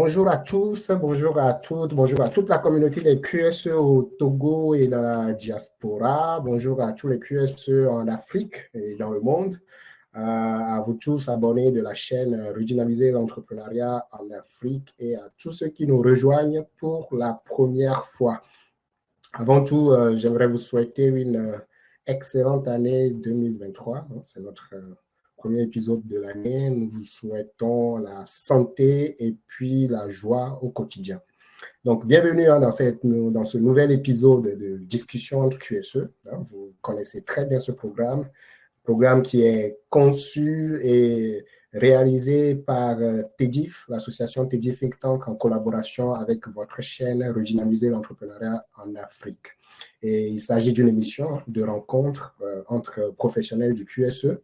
Bonjour à tous, bonjour à toutes, bonjour à toute la communauté des QSE au Togo et dans la diaspora. Bonjour à tous les QSE en Afrique et dans le monde. À vous tous abonnés de la chaîne Régionaliser l'entrepreneuriat en Afrique et à tous ceux qui nous rejoignent pour la première fois. Avant tout, j'aimerais vous souhaiter une excellente année 2023. C'est notre premier épisode de l'année. Nous vous souhaitons la santé et puis la joie au quotidien. Donc, bienvenue dans ce nouvel épisode de discussion entre QSE. Vous connaissez très bien ce programme qui est conçu et réalisé par TEDIF, l'association TEDIF Think Tank, en collaboration avec votre chaîne Régionaliser l'entrepreneuriat en Afrique. Et il s'agit d'une émission de rencontre entre professionnels du QSE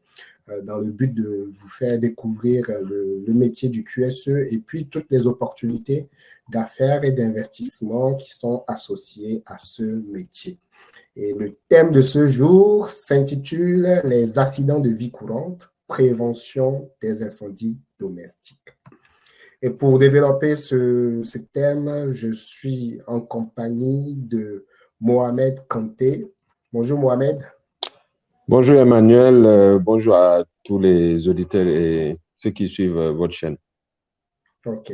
dans le but de vous faire découvrir le métier du QSE et puis toutes les opportunités d'affaires et d'investissement qui sont associées à ce métier. Et le thème de ce jour s'intitule « Les accidents de vie courante, prévention des incendies domestiques ». Et pour développer ce thème, je suis en compagnie de Mohamed Kanté. Bonjour Mohamed. Bonjour Emmanuel, bonjour à tous les auditeurs et ceux qui suivent votre chaîne. Ok.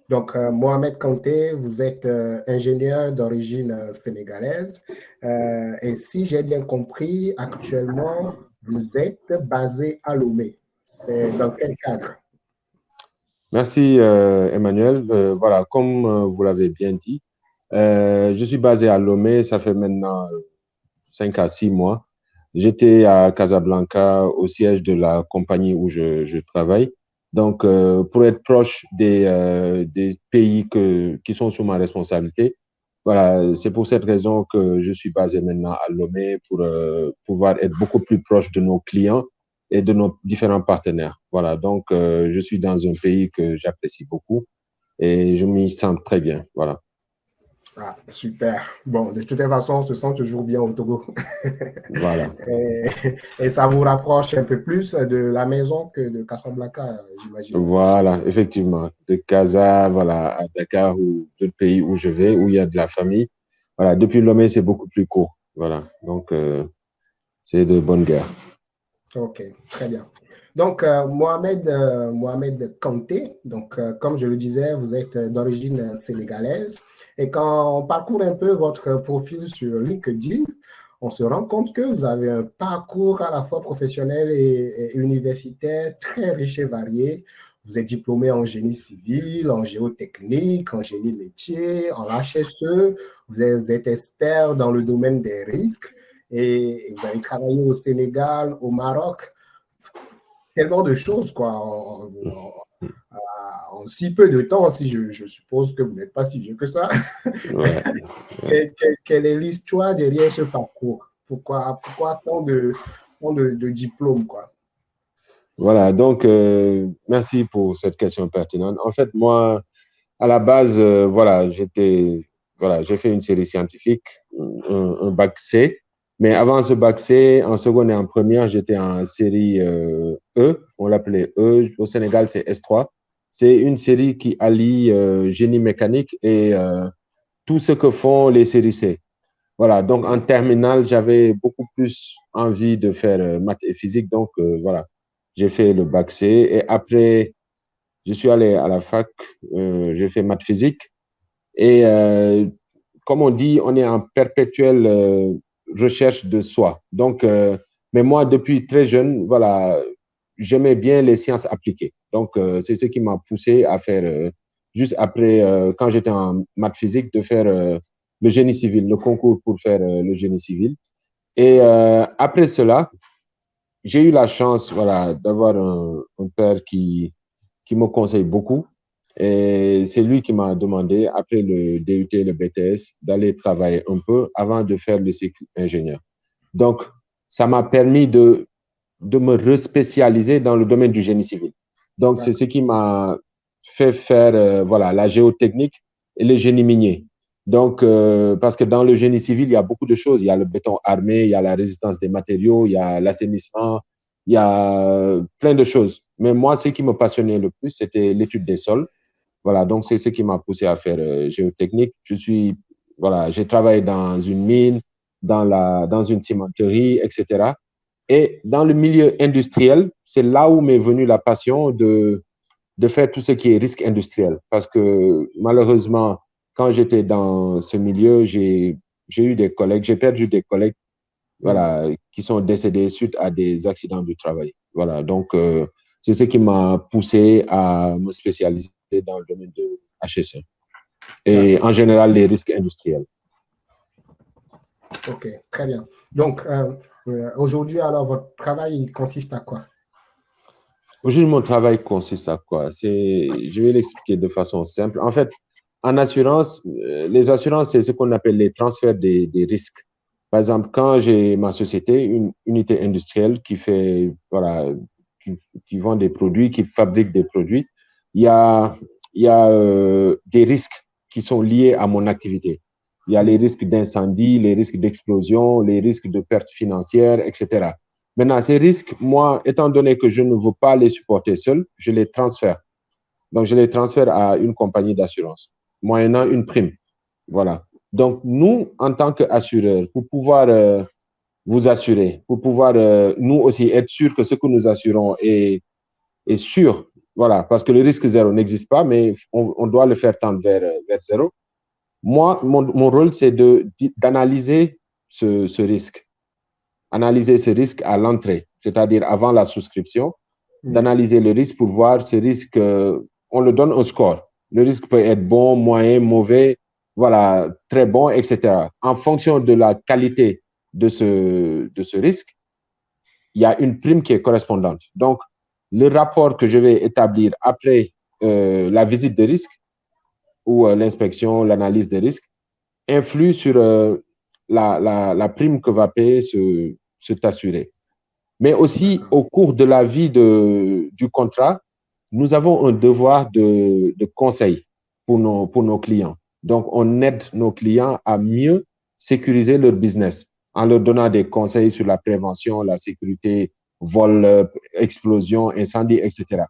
Donc, Mohamed Kanté, vous êtes ingénieur d'origine sénégalaise. Et si j'ai bien compris, actuellement, vous êtes basé à Lomé. C'est dans quel cadre? Merci Emmanuel. Voilà, comme vous l'avez bien dit, je suis basé à Lomé, ça fait maintenant 5 à 6 mois. J'étais à Casablanca, au siège de la compagnie où je travaille. Donc, pour être proche des pays qui sont sous ma responsabilité, voilà, c'est pour cette raison que je suis basé maintenant à Lomé pour pouvoir être beaucoup plus proche de nos clients et de nos différents partenaires. Voilà, donc je suis dans un pays que j'apprécie beaucoup et je m'y sens très bien. Voilà. Ah, super. Bon, de toute façon, on se sent toujours bien au Togo. Voilà. Et ça vous rapproche un peu plus de la maison que de Casablanca, j'imagine. Voilà, effectivement. De Casa, voilà, à Dakar ou d'autres pays où je vais, où il y a de la famille. Voilà, depuis Lomé, c'est beaucoup plus court. Voilà, donc c'est de bonne guerre. Ok, très bien. Donc, Mohamed Kanté, donc, comme je le disais, vous êtes d'origine sénégalaise. Et quand on parcourt un peu votre profil sur LinkedIn, on se rend compte que vous avez un parcours à la fois professionnel et universitaire très riche et varié. Vous êtes diplômé en génie civil, en géotechnique, en génie métier, en HSE. Vous êtes expert dans le domaine des risques et vous avez travaillé au Sénégal, au Maroc. Tellement de choses, quoi, en si peu de temps, si je suppose que vous n'êtes pas si vieux que ça. Ouais. Quelle est l'histoire derrière ce parcours? Pourquoi tant de diplômes, quoi? Voilà, donc merci pour cette question pertinente. En fait, moi, à la base, voilà, j'ai fait une série scientifique, un bac C. Mais avant ce bac C, en seconde et en première, j'étais en série E. On l'appelait E. Au Sénégal, c'est S3. C'est une série qui allie génie mécanique et tout ce que font les séries C. Voilà, donc en terminale, j'avais beaucoup plus envie de faire maths et physique. Donc voilà, j'ai fait le bac C. Et après, je suis allé à la fac, j'ai fait maths physique. Et comme on dit, on est en perpétuelle recherche de soi. Donc, mais moi, depuis très jeune, voilà, j'aimais bien les sciences appliquées. Donc, c'est ce qui m'a poussé à faire, juste après, quand j'étais en maths physique, de faire le génie civil, le concours pour faire le génie civil. Et après cela, j'ai eu la chance, voilà, d'avoir un père qui me conseille beaucoup. Et c'est lui qui m'a demandé, après le DUT, le BTS, d'aller travailler un peu avant de faire le cycle ingénieur. Donc, ça m'a permis de me respécialiser dans le domaine du génie civil. Donc, c'est ce qui m'a fait faire voilà, la géotechnique et le génie minier. Donc, parce que dans le génie civil, il y a beaucoup de choses. Il y a le béton armé, il y a la résistance des matériaux, il y a l'assainissement, il y a plein de choses. Mais moi, ce qui me passionnait le plus, c'était l'étude des sols. Voilà, donc c'est ce qui m'a poussé à faire géotechnique. Voilà, j'ai travaillé dans une mine, dans une cimenterie, etc. Et dans le milieu industriel, c'est là où m'est venue la passion de faire tout ce qui est risque industriel. Parce que malheureusement, quand j'étais dans ce milieu, j'ai eu des collègues, j'ai perdu des collègues, voilà, qui sont décédés suite à des accidents du travail. Voilà, donc c'est ce qui m'a poussé à me spécialiser dans le domaine de HSE et en général les risques industriels. Ok, très bien. Donc, aujourd'hui, alors, votre travail consiste à quoi? Aujourd'hui, mon travail consiste à quoi? Je vais l'expliquer de façon simple. En fait, en assurance, les assurances, c'est ce qu'on appelle les transferts des risques. Par exemple, quand j'ai ma société, une unité industrielle qui fait, voilà, qui vend des produits, qui fabrique des produits, il y a, il y a des risques qui sont liés à mon activité. Il y a les risques d'incendie, les risques d'explosion, les risques de pertes financières, etc. Maintenant, ces risques, moi, étant donné que je ne veux pas les supporter seul, je les transfère. Donc, je les transfère à une compagnie d'assurance, moyennant une prime. Voilà. Donc, nous, en tant qu'assureurs, pour pouvoir vous assurer, pour pouvoir nous aussi être sûrs que ce que nous assurons est sûr, voilà, parce que le risque zéro n'existe pas, mais on doit le faire tendre vers zéro. Moi, mon rôle, c'est d'analyser ce risque. Analyser ce risque à l'entrée, c'est-à-dire avant la souscription, d'analyser le risque pour voir ce risque, on le donne au score. Le risque peut être bon, moyen, mauvais, voilà, très bon, etc. En fonction de la qualité de ce risque, il y a une prime qui est correspondante. Donc, le rapport que je vais établir après la visite de risque ou l'inspection, l'analyse des risques, influe sur la prime que va payer cet assuré. Mais aussi, au cours de la vie du contrat, nous avons un devoir de conseil pour nos clients. Donc, on aide nos clients à mieux sécuriser leur business en leur donnant des conseils sur la prévention, la sécurité, vol, explosion, incendie, etc.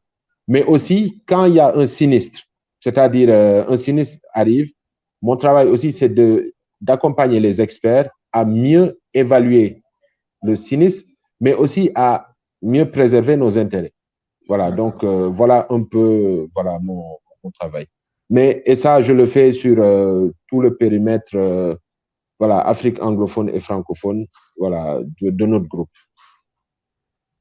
Mais aussi, quand il y a un sinistre, c'est-à-dire un sinistre arrive, mon travail aussi, c'est d'accompagner les experts à mieux évaluer le sinistre, mais aussi à mieux préserver nos intérêts. Voilà, donc voilà un peu voilà, mon travail. Et ça, je le fais sur tout le périmètre voilà, Afrique anglophone et francophone voilà, de notre groupe.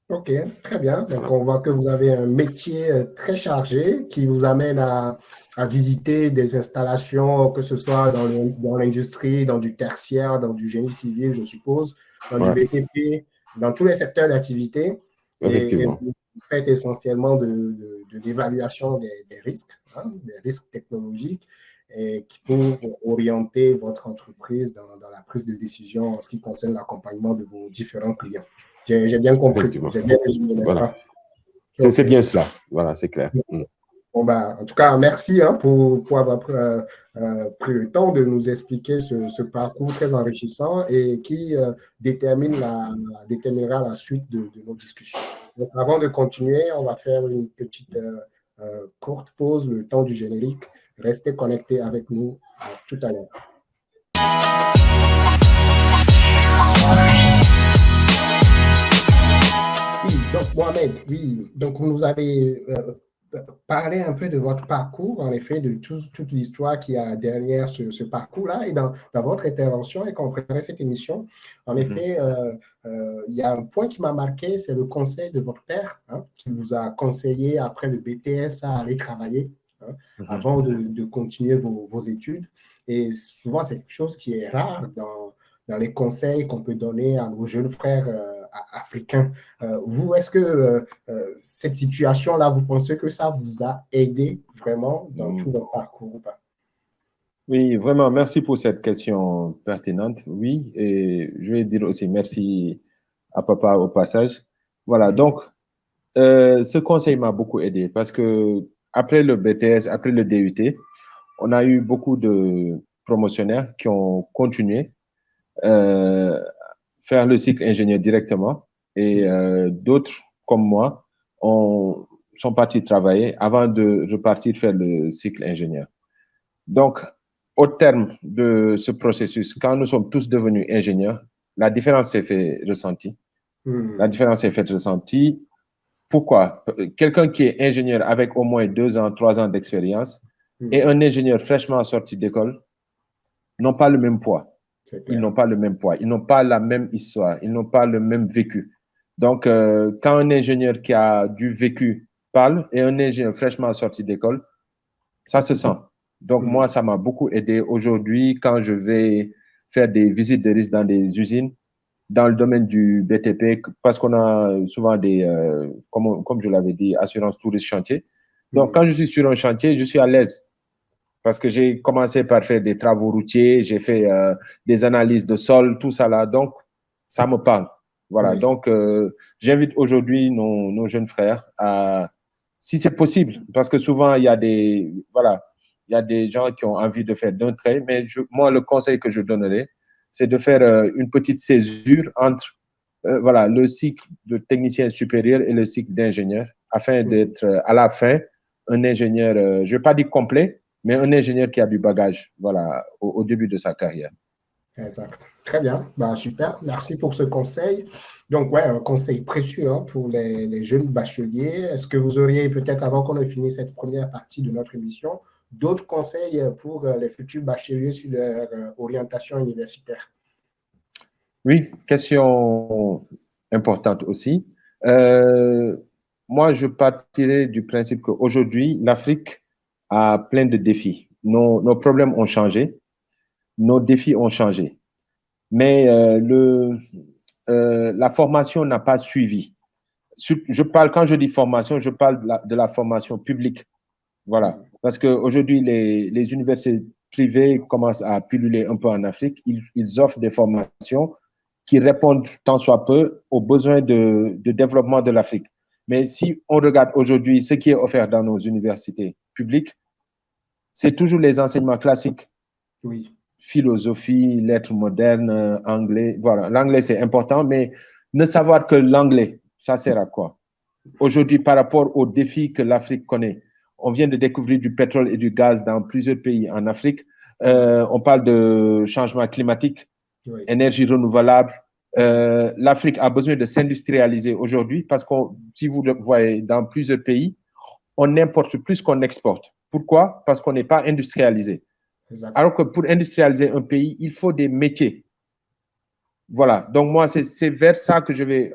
Ok, très bien. Donc, on voit que vous avez un métier très chargé qui vous amène à visiter des installations, que ce soit dans l'industrie, dans du tertiaire, dans du génie civil, je suppose, dans du BTP, dans tous les secteurs d'activité. Et Effectivement. vous faites essentiellement de l'évaluation des risques, hein, des risques technologiques, et qui pour orienter votre entreprise dans la prise de décision en ce qui concerne l'accompagnement de vos différents clients. J'ai bien compris, j'ai bien résumé, n'est-ce voilà. pas? C'est bien cela, voilà, c'est clair. Bon, bah, en tout cas, merci hein, pour avoir pris le temps de nous expliquer ce parcours très enrichissant et qui déterminera la suite de nos discussions. Donc, avant de continuer, on va faire une petite courte pause, le temps du générique. Restez connectés avec nous. À tout à l'heure. Oui, donc Mohamed, oui, donc vous nous avez parlé un peu de votre parcours, en effet, de toute l'histoire qu'il y a derrière ce parcours-là. Et dans votre intervention et quand on préparait cette émission, en effet, il y a un point qui m'a marqué, c'est le conseil de votre père, hein, qui vous a conseillé après le BTS à aller travailler hein, avant de continuer vos études. Et souvent, c'est quelque chose qui est rare dans les conseils qu'on peut donner à nos jeunes frères africains. Vous, est-ce que cette situation-là, vous pensez que ça vous a aidé vraiment dans tout votre parcours ou pas? Oui, vraiment, merci pour cette question pertinente. Oui, et je vais dire aussi merci à papa au passage. Voilà, donc, ce conseil m'a beaucoup aidé parce que après le BTS, après le DUT, on a eu beaucoup de promotionnaires qui ont continué faire le cycle ingénieur directement et d'autres comme moi ont sont partis travailler avant de repartir faire le cycle ingénieur. Donc, au terme de ce processus, quand nous sommes tous devenus ingénieurs, la différence s'est fait ressentir. La différence s'est faite ressentir. Pourquoi? Quelqu'un qui est ingénieur avec au moins 2 ans, 3 ans d'expérience et un ingénieur fraîchement sorti d'école n'ont pas le même poids. Ils n'ont pas le même poids. Ils n'ont pas la même histoire. Ils n'ont pas le même vécu. Donc, quand un ingénieur qui a du vécu parle et un ingénieur fraîchement sorti d'école, ça se sent. Donc, moi, ça m'a beaucoup aidé. Aujourd'hui, quand je vais faire des visites de risque dans des usines, dans le domaine du BTP, parce qu'on a souvent des, comme je l'avais dit, assurance tout risque chantier. Donc, quand je suis sur un chantier, je suis à l'aise. Parce que j'ai commencé par faire des travaux routiers, j'ai fait des analyses de sol, tout ça là. Donc, ça me parle. Voilà. Oui. Donc, j'invite aujourd'hui nos jeunes frères à, si c'est possible, parce que souvent, il y a des, voilà, il y a des gens qui ont envie de faire d'un trait, mais moi, le conseil que je donnerais, c'est de faire une petite césure entre voilà, le cycle de technicien supérieur et le cycle d'ingénieur, afin d'être à la fin un ingénieur, je ne vais pas dire complet, mais un ingénieur qui a du bagage, voilà, au début de sa carrière. Exact. Très bien. Bah, super. Merci pour ce conseil. Donc, ouais, un conseil précieux pour les jeunes bacheliers. Est-ce que vous auriez peut-être, avant qu'on ait fini cette première partie de notre émission, d'autres conseils pour les futurs bacheliers sur leur orientation universitaire? Oui, question importante aussi. Moi, je partirais du principe qu'aujourd'hui, l'Afrique a plein de défis. Nos problèmes ont changé, nos défis ont changé. Mais la formation n'a pas suivi. Quand je dis formation, je parle de la formation publique. Voilà. Parce qu'aujourd'hui, les universités privées commencent à pulluler un peu en Afrique. Ils offrent des formations qui répondent tant soit peu aux besoins de développement de l'Afrique. Mais si on regarde aujourd'hui ce qui est offert dans nos universités publiques, c'est toujours les enseignements classiques. Oui. Philosophie, lettres modernes, anglais. Voilà, l'anglais c'est important, mais ne savoir que l'anglais, ça sert à quoi? Aujourd'hui, par rapport aux défis que l'Afrique connaît, on vient de découvrir du pétrole et du gaz dans plusieurs pays en Afrique. On parle de changement climatique, oui. Énergie renouvelable. L'Afrique a besoin de s'industrialiser aujourd'hui parce que si vous le voyez dans plusieurs pays, on importe plus qu'on exporte. Pourquoi? Parce qu'on n'est pas industrialisé. Exactement. Alors que pour industrialiser un pays, il faut des métiers. Voilà. Donc moi, c'est vers ça que je vais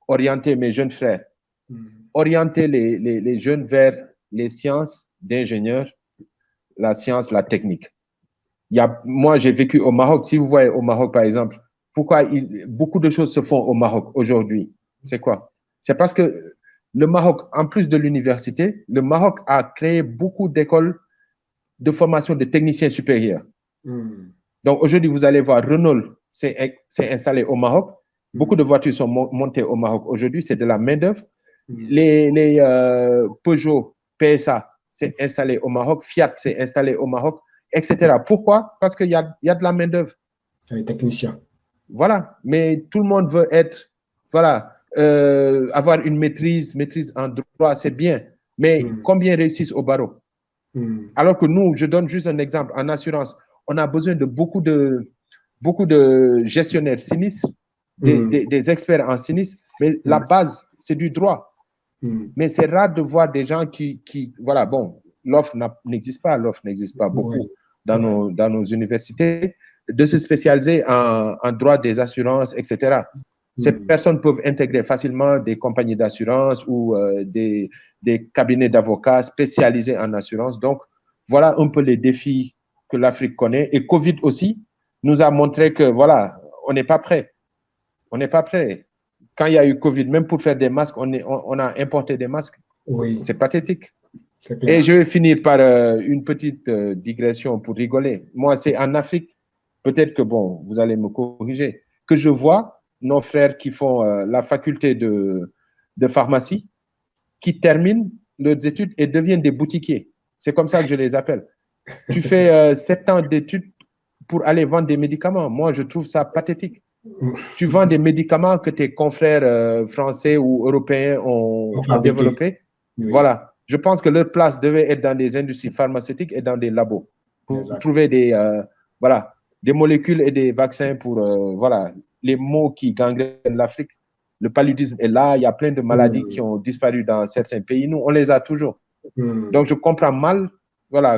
orienter mes jeunes frères. Orienter les jeunes vers les sciences d'ingénieur, la science, la technique. Moi, j'ai vécu au Maroc. Si vous voyez au Maroc, par exemple, pourquoi beaucoup de choses se font au Maroc aujourd'hui? C'est quoi? C'est parce que le Maroc, en plus de l'université, le Maroc a créé beaucoup d'écoles de formation de techniciens supérieurs. Donc aujourd'hui, vous allez voir, Renault s'est installé au Maroc. Beaucoup de voitures sont montées au Maroc. Aujourd'hui, c'est de la main-d'œuvre. Les Peugeot, PSA s'est installé au Maroc. Fiat s'est installé au Maroc, etc. Pourquoi? Parce qu'il y a de la main-d'œuvre. Les techniciens. Voilà. Mais tout le monde veut être, voilà, avoir une maîtrise en droit, c'est bien. Mais combien réussissent au barreau? Alors que nous, je donne juste un exemple, en assurance, on a besoin de beaucoup de gestionnaires sinistres, des experts en sinistre, mais la base, c'est du droit. Mais c'est rare de voir des gens qui voilà, bon, l'offre n'existe pas beaucoup dans nos universités, de se spécialiser en droit des assurances, etc. Ces personnes peuvent intégrer facilement des compagnies d'assurance ou des cabinets d'avocats spécialisés en assurance. Donc, voilà un peu les défis que l'Afrique connaît. Et Covid aussi nous a montré que, voilà, on n'est pas prêt. On n'est pas prêt. Quand il y a eu Covid, même pour faire des masques, on a importé des masques. Oui. C'est pathétique. Et je vais finir par une petite digression pour rigoler. Moi, c'est en Afrique, peut-être que, bon, vous allez me corriger, que je vois nos frères qui font la faculté de pharmacie, qui terminent leurs études et deviennent des boutiquiers. C'est comme ça que je les appelle. Tu fais 7 ans d'études pour aller vendre des médicaments. Moi, je trouve ça pathétique. Tu vends des médicaments que tes confrères français ou européens ont développés. Oui. Voilà. Je pense que leur place devait être dans des industries pharmaceutiques et dans des labos pour trouver des molécules et des vaccins pour les maux qui gangrènent l'Afrique. Le paludisme est là. Il y a plein de maladies qui ont disparu dans certains pays. Nous, on les a toujours. Donc, je comprends mal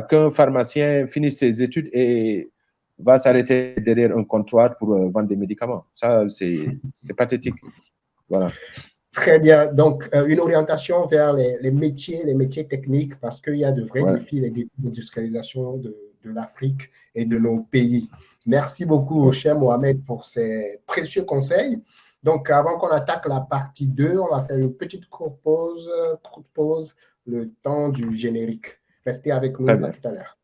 qu'un pharmacien finisse ses études et va s'arrêter derrière un comptoir pour vendre des médicaments. Ça, c'est pathétique. Voilà. Très bien. Donc, une orientation vers les métiers techniques, parce qu'il y a de vrais défis, les défis d'industrialisation de l'Afrique et de nos pays. Merci beaucoup, cher Mohamed, pour ces précieux conseils. Donc, avant qu'on attaque la partie 2, on va faire une petite courte pause, le temps du générique. Restez avec nous, à tout à l'heure.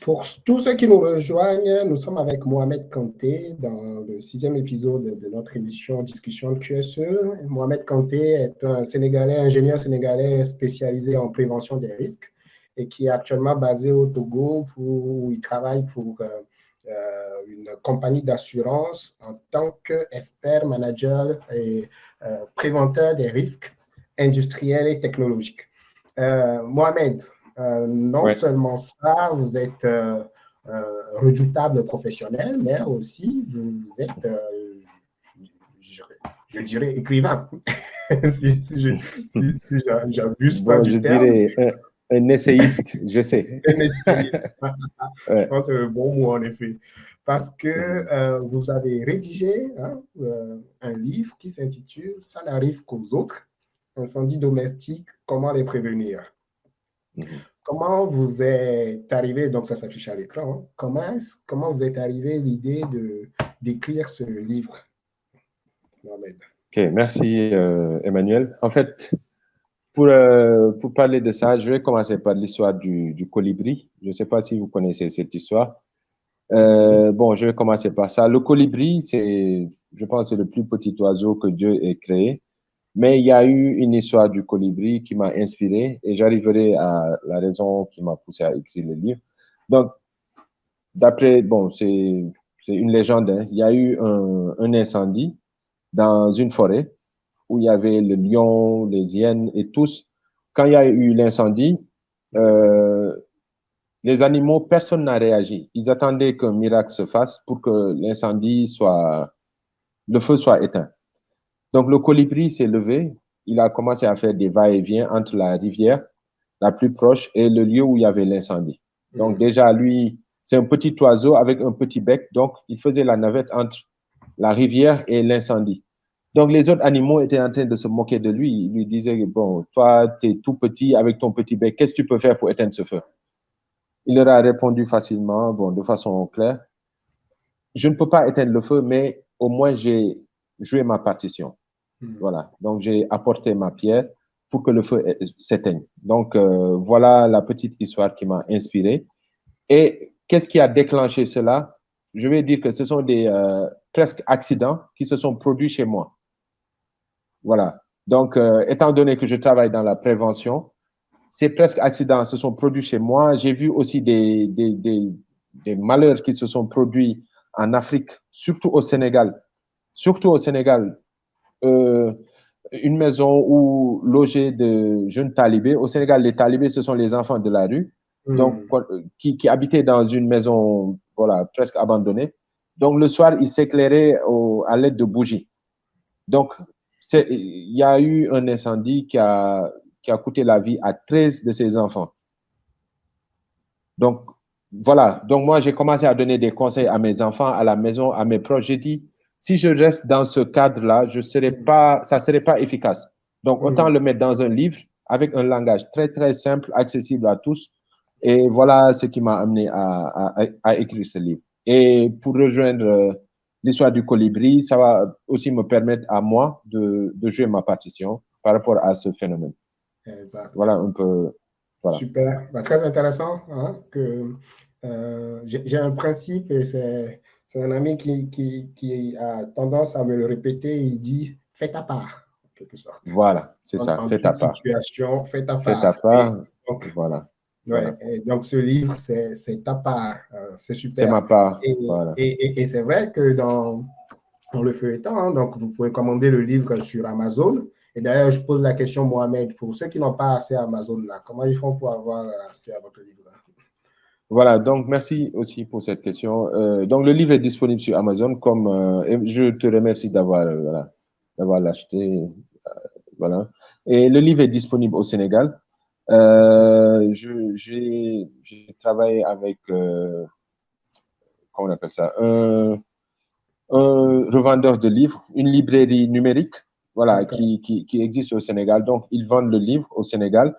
Pour tous ceux qui nous rejoignent, nous sommes avec Mohamed Kanté dans le 6e épisode de notre émission Discussion QSE. Mohamed Kanté est un ingénieur sénégalais spécialisé en prévention des risques et qui est actuellement basé au Togo où il travaille pour une compagnie d'assurance en tant qu'expert, manager et préventeur des risques industriels et technologiques. Mohamed, non seulement ça, vous êtes redoutable professionnel, mais aussi vous êtes, je dirais, écrivain. si j'abuse pas du terme. Je dirais un essayiste, je sais. Un essayiste. Je pense que c'est le bon mot, en effet. Parce que vous avez rédigé un livre qui s'intitule « Ça n'arrive qu'aux autres, incendie domestique, comment les prévenir ». Comment vous êtes arrivé, donc ça s'affiche à l'écran, comment vous êtes arrivé l'idée d'écrire ce livre, Mohamed? Ok, merci Emmanuel. En fait, pour parler de ça, je vais commencer par l'histoire du colibri. Je ne sais pas si vous connaissez cette histoire. Je vais commencer par ça. Le colibri, je pense, c'est le plus petit oiseau que Dieu ait créé. Mais il y a eu une histoire du colibri qui m'a inspiré et j'arriverai à la raison qui m'a poussé à écrire le livre. Donc, c'est une légende, hein. Il y a eu un incendie dans une forêt où il y avait le lion, les hyènes et tous. Quand il y a eu l'incendie, les animaux, personne n'a réagi. Ils attendaient qu'un miracle se fasse pour que le feu soit éteint. Donc, le colibri s'est levé, il a commencé à faire des va-et-vient entre la rivière la plus proche et le lieu où il y avait l'incendie. Donc, déjà, lui, c'est un petit oiseau avec un petit bec, donc il faisait la navette entre la rivière et l'incendie. Donc, les autres animaux étaient en train de se moquer de lui. Ils lui disaient, bon, toi, tu es tout petit avec ton petit bec, qu'est-ce que tu peux faire pour éteindre ce feu? Il leur a répondu facilement, de façon claire, je ne peux pas éteindre le feu, mais au moins j'ai joué ma partition. Voilà, donc j'ai apporté ma pierre pour que le feu s'éteigne. Donc, voilà la petite histoire qui m'a inspiré. Et qu'est-ce qui a déclenché cela? Je vais dire que ce sont des presque accidents qui se sont produits chez moi. Voilà, donc étant donné que je travaille dans la prévention, ces presque accidents se sont produits chez moi. J'ai vu aussi des malheurs qui se sont produits en Afrique, surtout au Sénégal. Surtout au Sénégal. Une maison où logeaient de jeunes talibés. Au Sénégal, les talibés, ce sont les enfants de la rue, donc, qui habitaient dans une maison presque abandonnée. Donc, le soir, ils s'éclairaient à l'aide de bougies. Donc, il y a eu un incendie qui a coûté la vie à 13 de ces enfants. Donc, voilà. Donc, moi, j'ai commencé à donner des conseils à mes enfants, à la maison, à mes proches. J'ai dit, si je reste dans ce cadre-là, ça ne serait pas efficace. Donc, autant le mettre dans un livre avec un langage très, très simple, accessible à tous. Et voilà ce qui m'a amené à écrire ce livre. Et pour rejoindre l'histoire du colibri, ça va aussi me permettre à moi de jouer ma partition par rapport à ce phénomène. Exact. Voilà un peu. Voilà. Super. Très intéressant. J'ai un principe et c'est un ami qui a tendance à me le répéter. Il dit « fais ta part », en quelque sorte. Voilà, c'est ça, fais ta part. Situation, fais ta part. Fais ta part, donc, voilà. Ouais. Voilà. Et donc, ce livre, c'est ta part. C'est C'est super. ma part. Et, Voilà. et c'est vrai que dans le feuilleton, hein, donc vous pouvez commander le livre sur Amazon. Et d'ailleurs, je pose la question, Mohamed, pour ceux qui n'ont pas accès à Amazon, là, comment ils font pour avoir accès à votre livre? Voilà, donc merci aussi pour cette question. Donc le livre est disponible sur Amazon, comme et je te remercie d'avoir voilà, d'avoir l'acheté. Voilà. Et le livre est disponible au Sénégal. J'ai travaillé avec, comment on appelle ça, un revendeur de livres, une librairie numérique, voilà, D'accord. qui existe au Sénégal. Donc, ils vendent le livre au Sénégal.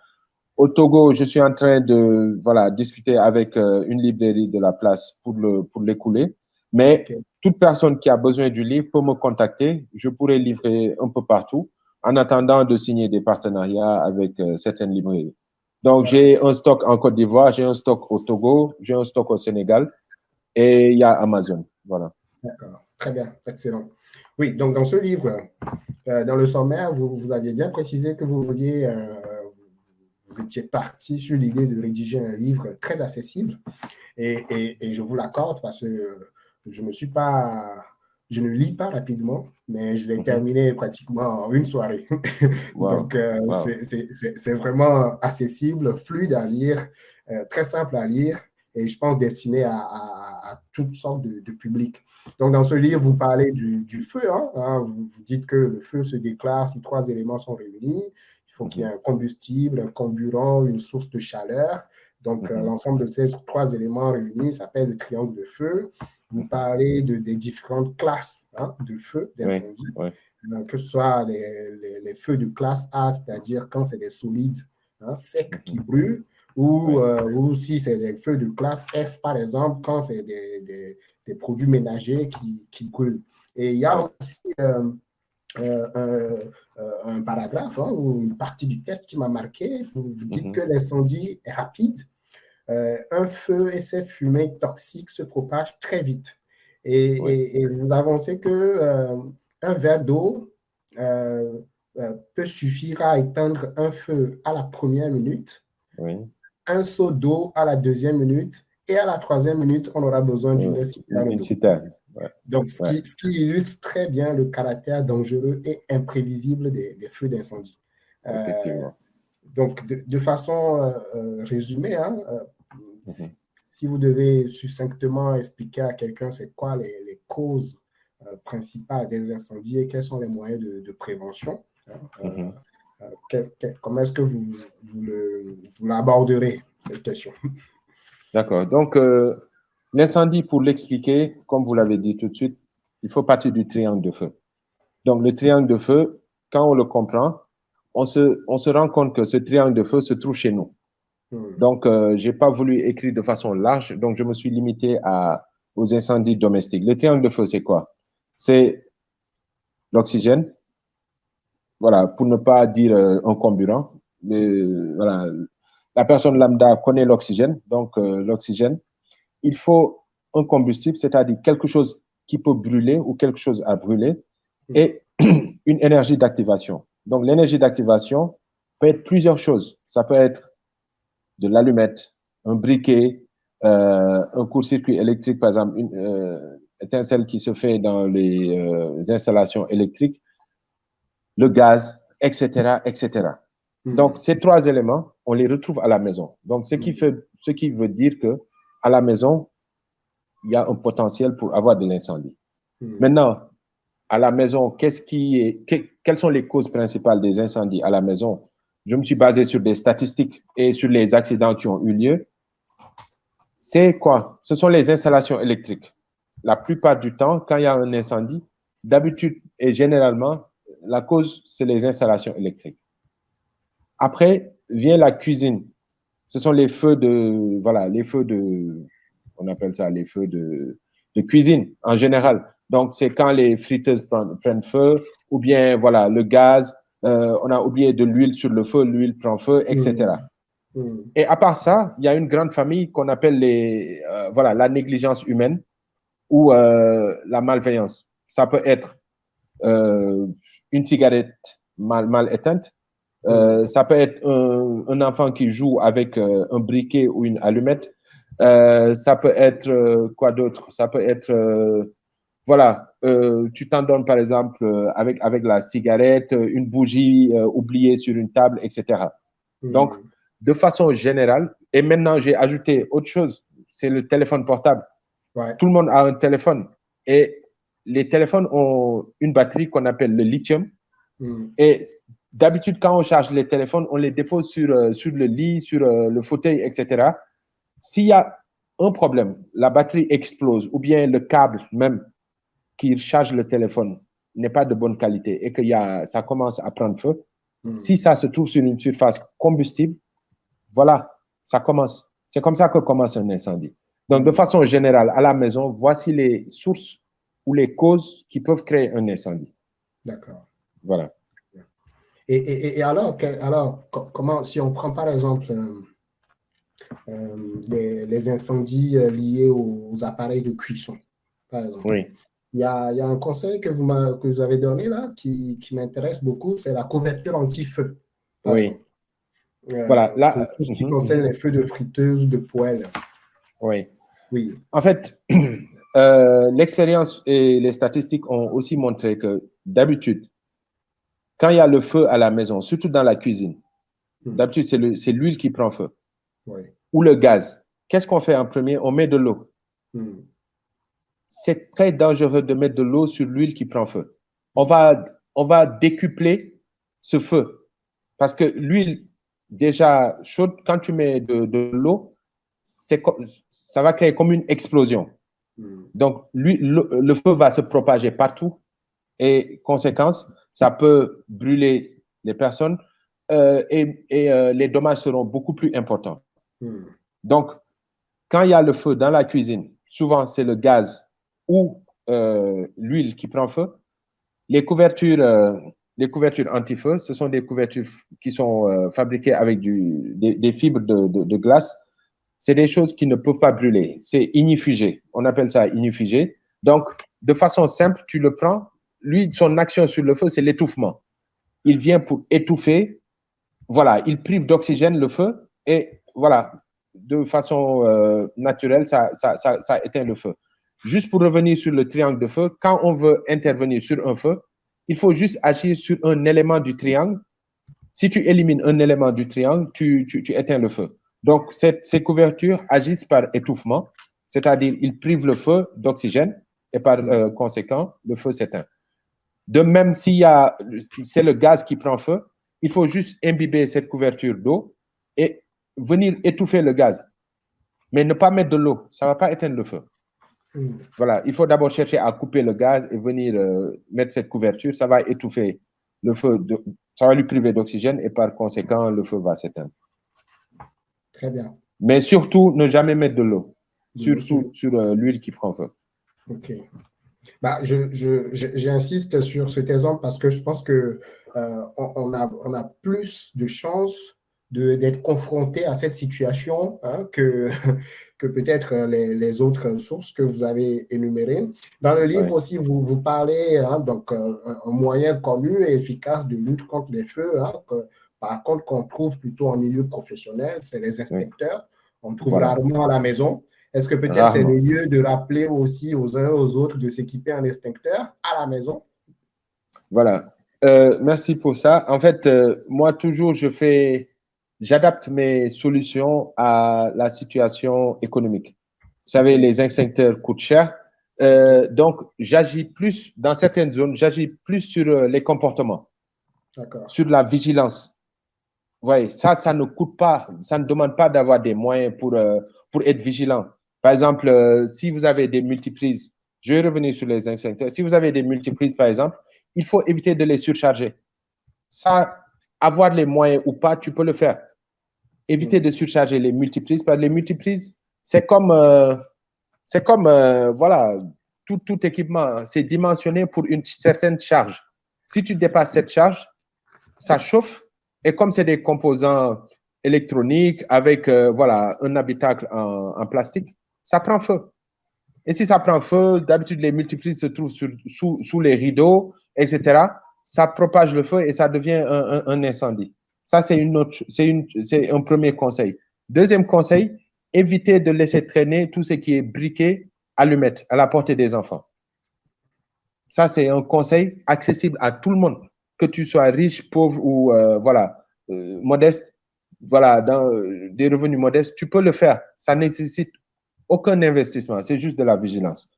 Au Togo, je suis en train de voilà, discuter avec une librairie de la place pour l'écouler. Mais OK. toute personne qui a besoin du livre peut me contacter. Je pourrais livrer un peu partout en attendant de signer des partenariats avec certaines librairies. Donc, D'accord. j'ai un stock en Côte d'Ivoire, j'ai un stock au Togo, j'ai un stock au Sénégal et il y a Amazon. Voilà. D'accord. Très bien. Excellent. Oui, donc dans ce livre, dans le sommaire, vous aviez bien précisé que vous étiez parti sur l'idée de rédiger un livre très accessible. Et je vous l'accorde parce que je ne suis pas, je ne lis pas rapidement, mais je l'ai Mhm. terminé pratiquement en une soirée. Wow. Donc, Wow. c'est vraiment accessible, fluide à lire, très simple à lire et je pense destiné à toutes sortes de publics. Donc, dans ce livre, vous parlez du feu. Vous dites que le feu se déclare si trois éléments sont réunis. Il faut qu'il y ait Mhm. un combustible, un comburant, une source de chaleur. Donc, Mhm. l'ensemble de ces trois éléments réunis s'appelle le triangle de feu. Vous Mhm. parlez des différentes classes de feu, Oui, d'incendie, oui. que ce soit les feux de classe A, c'est-à-dire quand c'est des solides secs qui Mhm. brûlent, Oui. ou si c'est des feux de classe F, par exemple, quand c'est des produits ménagers qui brûlent. Et il y a Oui. aussi un paragraphe ou une partie du texte qui m'a marqué. Vous dites que Mhm. l'incendie est rapide, un feu et ses fumées toxiques se propagent très vite. Oui. Et vous avancez que un verre d'eau peut suffire à éteindre un feu à la première minute, Oui. un seau d'eau à la deuxième minute, et à la troisième minute, on aura besoin Oui. d'une citerne Une d'eau. citerne. Ouais. Donc, Ouais. ce qui illustre très bien le caractère dangereux et imprévisible des feux d'incendie. Euh, Effectivement. donc, de façon résumée, Mhm. si vous devez succinctement expliquer à quelqu'un c'est quoi les causes principales des incendies et quels sont les moyens de prévention, Mhm. comment est-ce que vous l'aborderez, cette question? D'accord. Donc, l'incendie, pour l'expliquer, comme vous l'avez dit tout de suite, il faut partir du triangle de feu. Donc, le triangle de feu, quand on le comprend, on se rend compte que ce triangle de feu se trouve chez nous. Donc, je n'ai pas voulu écrire de façon large, donc je me suis limité aux incendies domestiques. Le triangle de feu, c'est quoi? C'est l'oxygène, voilà, pour ne pas dire un comburant. Voilà, la personne lambda connaît l'oxygène, donc l'oxygène. Il faut un combustible, c'est-à-dire quelque chose qui peut brûler ou quelque chose à brûler, et une énergie d'activation. Donc, l'énergie d'activation peut être plusieurs choses. Ça peut être de l'allumette, un briquet, un court-circuit électrique, par exemple, une étincelle qui se fait dans les installations électriques, le gaz, etc., etc. Donc, ces trois éléments, on les retrouve à la maison. Donc, ce qui veut dire que à la maison, il y a un potentiel pour avoir de l'incendie. Maintenant, à la maison, quelles sont les causes principales des incendies à la maison? Je me suis basé sur des statistiques et sur les accidents qui ont eu lieu. C'est quoi? Ce sont les installations électriques. La plupart du temps, quand il y a un incendie, d'habitude et généralement, la cause, c'est les installations électriques. Après, vient la cuisine. Ce sont les feux de, voilà, les feux de, on appelle ça les feux de cuisine en général. Donc, c'est quand les friteuses prennent feu, ou bien, voilà, le gaz, on a oublié de l'huile sur le feu, l'huile prend feu, etc. Et à part ça, il y a une grande famille qu'on appelle voilà, la négligence humaine ou la malveillance. Ça peut être une cigarette mal éteinte, Ça peut être un enfant qui joue avec un briquet ou une allumette. Ça peut être quoi d'autre? Ça peut être, voilà, tu t'en donnes par exemple avec la cigarette, une bougie oubliée sur une table, etc. Donc, de façon générale, et maintenant j'ai ajouté autre chose, c'est le téléphone portable. Ouais. Tout le monde a un téléphone et les téléphones ont une batterie qu'on appelle le lithium. Et d'habitude, quand on charge les téléphones, on les dépose sur le lit, sur le fauteuil, etc. S'il y a un problème, la batterie explose ou bien le câble même qui charge le téléphone n'est pas de bonne qualité et que ça commence à prendre feu, si ça se trouve sur une surface combustible, voilà, ça commence. C'est comme ça que commence un incendie. Donc, de façon générale, à la maison, voici les sources ou les causes qui peuvent créer un incendie. D'accord. Voilà. Et alors, comment, si on prend par exemple les incendies liés aux appareils de cuisson, par exemple. Oui. Il y a un conseil que vous avez donné là qui m'intéresse beaucoup, c'est la couverture anti-feu. Oui. Voilà. Là, pour tout ce qui concerne les feux de friteuse, de poêle. Oui. Oui. En fait, l'expérience et les statistiques ont aussi montré que d'habitude, quand il y a le feu à la maison, surtout dans la cuisine, d'habitude, c'est l'huile qui prend feu. Oui. Ou le gaz. Qu'est-ce qu'on fait en premier? On met de l'eau. C'est très dangereux de mettre de l'eau sur l'huile qui prend feu. On va décupler ce feu. Parce que l'huile déjà chaude, quand tu mets de l'eau, ça va créer comme une explosion. Donc, le feu va se propager partout et, conséquence, ça peut brûler les personnes et les dommages seront beaucoup plus importants. Donc, quand il y a le feu dans la cuisine, souvent c'est le gaz ou l'huile qui prend feu. Les couvertures anti-feu, ce sont des couvertures qui sont fabriquées avec des fibres de glace. C'est des choses qui ne peuvent pas brûler. C'est ignifugé. On appelle ça ignifugé. Donc, de façon simple, tu le prends. Lui, son action sur le feu, c'est l'étouffement. Il vient pour étouffer. Voilà, il prive d'oxygène le feu et voilà, de façon naturelle, ça éteint le feu. Juste pour revenir sur le triangle de feu, quand on veut intervenir sur un feu, il faut juste agir sur un élément du triangle. Si tu élimines un élément du triangle, tu éteins le feu. Donc, ces couvertures agissent par étouffement, c'est-à-dire ils privent le feu d'oxygène et par conséquent, le feu s'éteint. De même, c'est le gaz qui prend feu, il faut juste imbiber cette couverture d'eau et venir étouffer le gaz. Mais ne pas mettre de l'eau, ça ne va pas éteindre le feu. Voilà, il faut d'abord chercher à couper le gaz et venir mettre cette couverture, ça va étouffer le feu, ça va lui priver d'oxygène et par conséquent, le feu va s'éteindre. Très bien. Mais surtout, ne jamais mettre de l'eau, surtout sur l'huile qui prend feu. OK. Bah, j'insiste sur cet exemple parce que je pense que on a plus de chances d'être confronté à cette situation que peut-être les autres sources que vous avez énumérées. Dans le livre aussi, vous parlez donc un moyen connu et efficace de lutte contre les feux, par contre qu'on trouve plutôt en milieu professionnel, c'est les extincteurs. On trouve rarement à la maison. Est-ce que peut-être c'est le lieu de rappeler aussi aux uns et aux autres de s'équiper en extincteur à la maison? Voilà. Merci pour ça. En fait, moi, toujours, j'adapte mes solutions à la situation économique. Vous savez, les extincteurs coûtent cher. Donc, j'agis plus, dans certaines zones, j'agis plus sur les comportements, sur la vigilance. Vous voyez, ça ne coûte pas, ça ne demande pas d'avoir des moyens pour être vigilant. Par exemple, si vous avez des multiprises, je vais revenir sur les extincteurs. Si vous avez des multiprises, par exemple, il faut éviter de les surcharger. Ça, avoir les moyens ou pas, tu peux le faire. Éviter de surcharger les multiprises, parce que les multiprises, c'est comme voilà, tout équipement, c'est dimensionné pour une certaine charge. Si tu dépasses cette charge, ça chauffe, et comme c'est des composants électroniques avec voilà, un habitacle en plastique, ça prend feu. Et si ça prend feu, d'habitude, les multiprises se trouvent sous les rideaux, etc. Ça propage le feu et ça devient un incendie. Ça, c'est un premier conseil. Deuxième conseil, éviter de laisser traîner tout ce qui est briquet, allumettes à la portée des enfants. Ça, c'est un conseil accessible à tout le monde, que tu sois riche, pauvre ou modeste, dans des revenus modestes, tu peux le faire. Ça nécessite aucun investissement, c'est juste de la vigilance.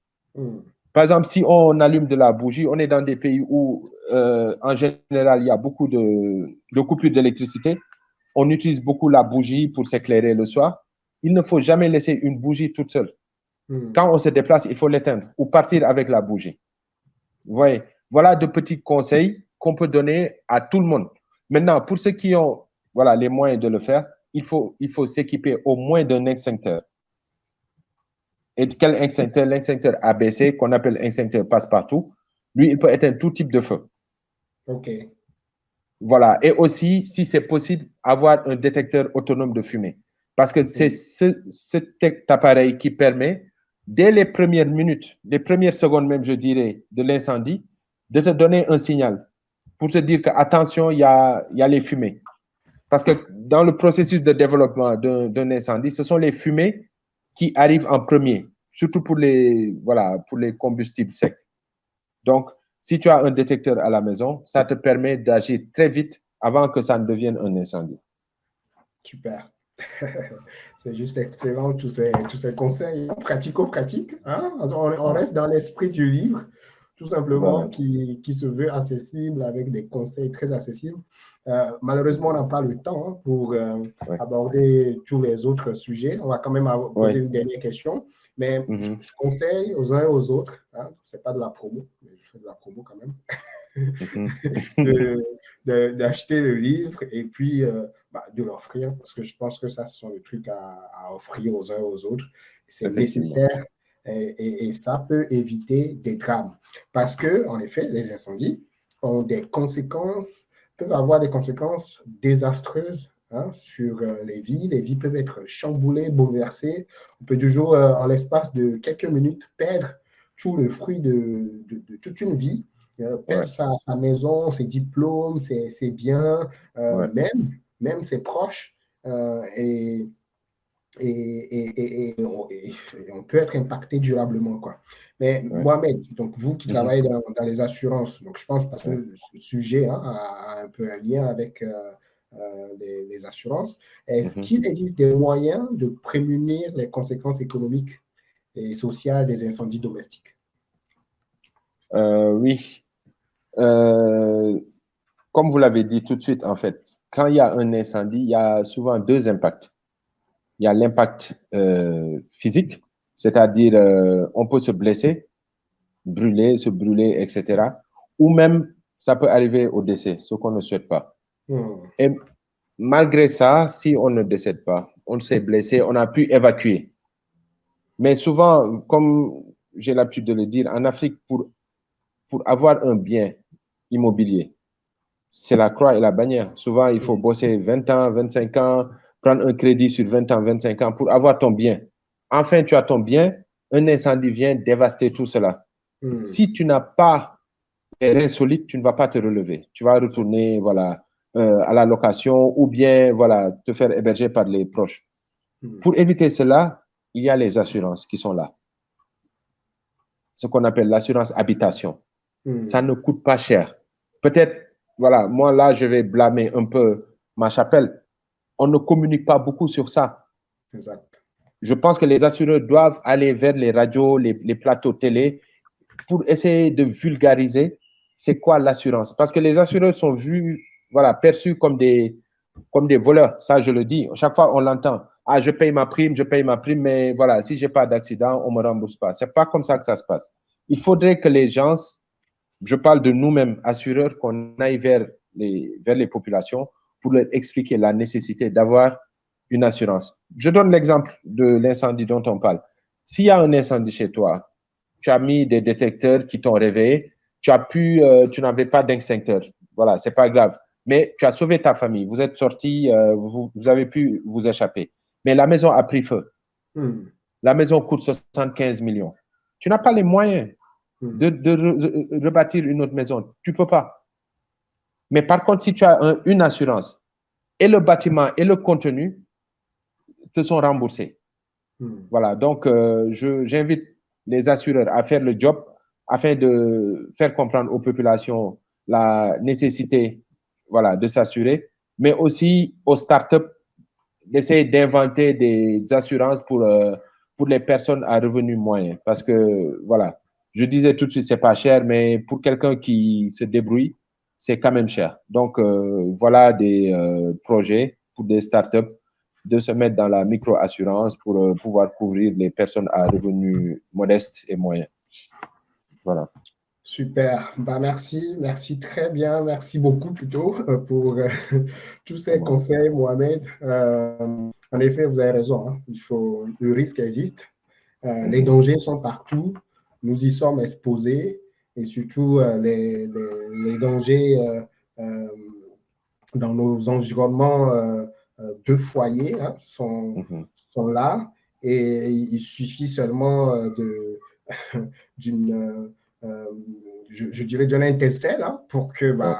Par exemple, si on allume de la bougie, on est dans des pays où, en général, il y a beaucoup de coupures d'électricité. On utilise beaucoup la bougie pour s'éclairer le soir. Il ne faut jamais laisser une bougie toute seule. Quand on se déplace, il faut l'éteindre ou partir avec la bougie. Vous voyez, voilà de petits conseils qu'on peut donner à tout le monde. Maintenant, pour ceux qui ont les moyens de le faire, il faut s'équiper au moins d'un extincteur. Et quel extincteur? L'extincteur ABC, qu'on appelle extincteur passe-partout. Lui, il peut éteindre tout type de feu. OK. Voilà. Et aussi, si c'est possible, avoir un détecteur autonome de fumée. Parce que c'est cet appareil qui permet, dès les premières minutes, les premières secondes même, je dirais, de l'incendie, de te donner un signal pour te dire que, attention, il y a les fumées. Parce que dans le processus de développement d'un incendie, ce sont les fumées qui arrivent en premier, surtout pour les combustibles secs. Donc, si tu as un détecteur à la maison, ça te permet d'agir très vite avant que ça ne devienne un incendie. Super. C'est juste excellent, tous ces conseils pratico-pratiques. Hein? On reste dans l'esprit du livre, tout simplement, qui se veut accessible avec des conseils très accessibles. Malheureusement, on n'a pas le temps pour aborder tous les autres sujets. On va quand même poser une dernière question. Mais je conseille aux uns et aux autres, ce n'est pas de la promo, mais je fais de la promo quand même, d'acheter le livre et puis de l'offrir, parce que je pense que ça, ce sont des trucs à offrir aux uns et aux autres. C'est nécessaire et ça peut éviter des drames. Parce que, en effet, les incendies ont des conséquences, peuvent avoir des conséquences désastreuses sur les vies. Les vies peuvent être chamboulées, bouleversées. On peut toujours, en l'espace de quelques minutes, perdre tout le fruit de toute une vie, perdre sa maison, ses diplômes, ses biens, même ses proches. Et on peut être impacté durablement, quoi. Mais Mohamed, donc vous qui travaillez dans les assurances, donc je pense parce que ce sujet a un peu un lien avec les assurances. Est-ce qu'il existe des moyens de prémunir les conséquences économiques et sociales des incendies domestiques? Oui. Comme vous l'avez dit tout de suite, en fait, quand il y a un incendie, il y a souvent deux impacts. Il y a l'impact physique, c'est-à-dire on peut se blesser, se brûler, etc. Ou même, ça peut arriver au décès, ce qu'on ne souhaite pas. Et malgré ça, si on ne décède pas, on s'est blessé, on a pu évacuer. Mais souvent, comme j'ai l'habitude de le dire, en Afrique, pour avoir un bien immobilier, c'est la croix et la bannière. Souvent, il faut bosser 20 ans, 25 ans, prendre un crédit sur 20 ans, 25 ans pour avoir ton bien. Enfin, tu as ton bien, un incendie vient dévaster tout cela. Si tu n'as pas les reins solides, tu ne vas pas te relever. Tu vas retourner à la location ou bien te faire héberger par les proches. Pour éviter cela, il y a les assurances qui sont là. Ce qu'on appelle l'assurance habitation. Ça ne coûte pas cher. Peut-être, moi là, je vais blâmer un peu ma chapelle. On ne communique pas beaucoup sur ça. Exact. Je pense que les assureurs doivent aller vers les radios, les plateaux télé pour essayer de vulgariser c'est quoi l'assurance. Parce que les assureurs sont vus, perçus comme des voleurs. Ça, je le dis. Chaque fois, on l'entend. Ah, je paye ma prime, mais si je n'ai pas d'accident, on ne me rembourse pas. Ce n'est pas comme ça que ça se passe. Il faudrait que les gens, je parle de nous-mêmes, assureurs, qu'on aille vers les populations pour leur expliquer la nécessité d'avoir une assurance. Je donne l'exemple de l'incendie dont on parle. S'il y a un incendie chez toi, tu as mis des détecteurs qui t'ont réveillé, tu n'avais pas d'extincteur. Voilà, c'est pas grave. Mais tu as sauvé ta famille. Vous êtes sortis, vous avez pu vous échapper. Mais la maison a pris feu. La maison coûte 75 millions. Tu n'as pas les moyens de rebâtir une autre maison. Tu ne peux pas. Mais par contre, si tu as une assurance, et le bâtiment et le contenu te sont remboursés. Voilà, donc j'invite les assureurs à faire le job afin de faire comprendre aux populations la nécessité, voilà, de s'assurer, mais aussi aux startups d'essayer d'inventer des assurances pour les personnes à revenus moyens. Parce que, voilà, je disais tout de suite, c'est pas cher, mais pour quelqu'un qui se débrouille, c'est quand même cher. Donc, voilà des projets pour des startups de se mettre dans la micro-assurance pour pouvoir couvrir les personnes à revenus modestes et moyens. Voilà. Super, bah merci très bien, merci beaucoup plutôt pour tous ces conseils, Mohamed. En effet, vous avez raison, hein, le risque existe, les dangers sont partout, nous y sommes exposés et surtout les dangers dans nos environnements de foyer hein, sont là et il suffit seulement d'une je dirais d'un intercelle hein, pour que bah,